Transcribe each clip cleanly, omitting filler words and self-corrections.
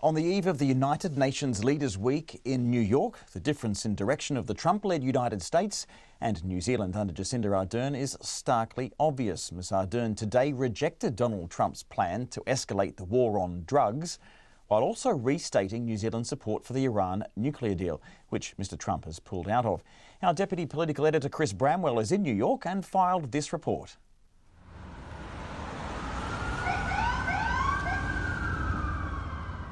On the eve of the United Nations Leaders' Week in New York, the difference in direction of the Trump-led United States and New Zealand under Jacinda Ardern is starkly obvious. Ms Ardern today rejected Donald Trump's plan to escalate the war on drugs, while also restating New Zealand's support for the Iran nuclear deal, which Mr Trump has pulled out of. Our Deputy Political Editor Chris Bramwell is in New York and filed this report.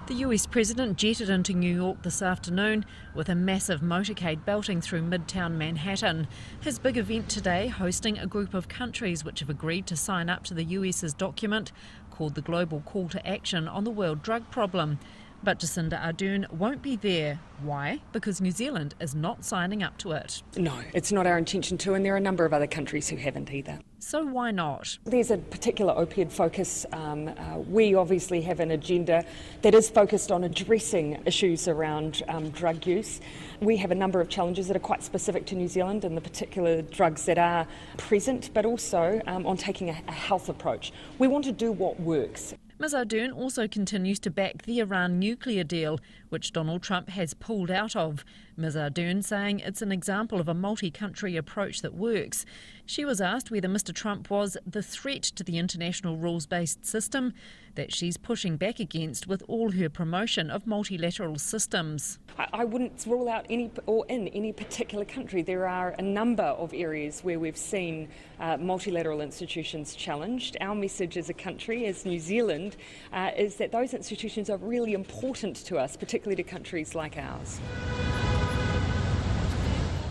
The US President jetted into New York this afternoon with a massive motorcade belting through midtown Manhattan. His big event today hosting a group of countries which have agreed to sign up to the US's document called the Global Call to Action on the World Drug Problem. But Jacinda Ardern won't be there. Why? Because New Zealand is not signing up to it. No, it's not our intention to, and there are a number of other countries who haven't either. So why not? There's a particular opioid focus. We obviously have an agenda that is focused on addressing issues around drug use. We have a number of challenges that are quite specific to New Zealand and the particular drugs that are present, but also on taking a health approach. We want to do what works. Ms Ardern also continues to back the Iran nuclear deal, which Donald Trump has pulled out of. Ms Ardern saying it's an example of a multi-country approach that works. She was asked whether Mr Trump was the threat to the international rules-based system that she's pushing back against with all her promotion of multilateral systems. I wouldn't rule out in any particular country. There are a number of areas where we've seen multilateral institutions challenged. Our message as a country, as New Zealand, is that those institutions are really important to us, particularly to countries like ours.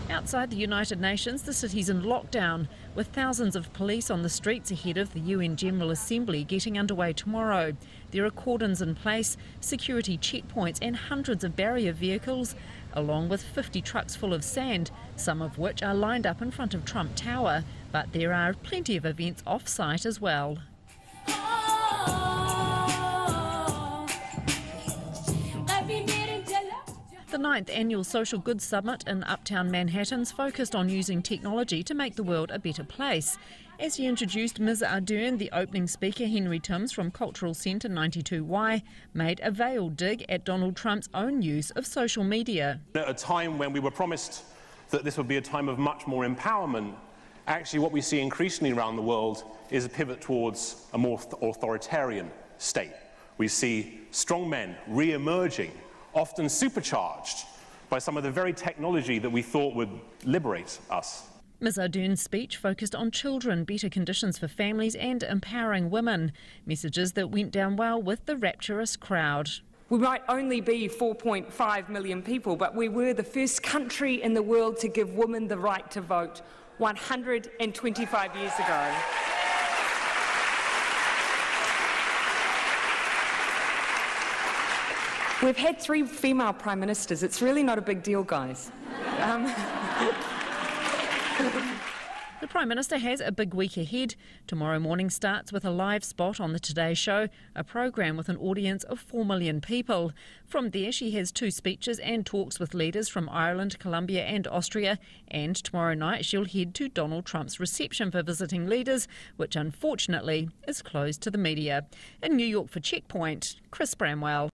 Outside the United Nations, the city's in lockdown, with thousands of police on the streets ahead of the UN General Assembly getting underway tomorrow. There are cordons in place, security checkpoints and hundreds of barrier vehicles, along with 50 trucks full of sand, some of which are lined up in front of Trump Tower. But there are plenty of events off-site as well. The 9th Annual Social Goods Summit in uptown Manhattan's focused on using technology to make the world a better place. As he introduced Ms Ardern, the opening speaker, Henry Timms from Cultural Centre 92Y, made a veiled dig at Donald Trump's own use of social media. At a time when we were promised that this would be a time of much more empowerment, actually what we see increasingly around the world is a pivot towards a more authoritarian state. We see strong men re-emerging, often supercharged by some of the very technology that we thought would liberate us. Ms Ardern's speech focused on children, better conditions for families and empowering women, messages that went down well with the rapturous crowd. We might only be 4.5 million people, but we were the first country in the world to give women the right to vote 125 years ago. We've had 3 female prime ministers. It's really not a big deal, guys. The Prime Minister has a big week ahead. Tomorrow morning starts with a live spot on the Today Show, a program with an audience of 4 million people. From there, she has 2 speeches and talks with leaders from Ireland, Colombia and Austria. And tomorrow night, she'll head to Donald Trump's reception for visiting leaders, which unfortunately is closed to the media. In New York for Checkpoint, Chris Bramwell.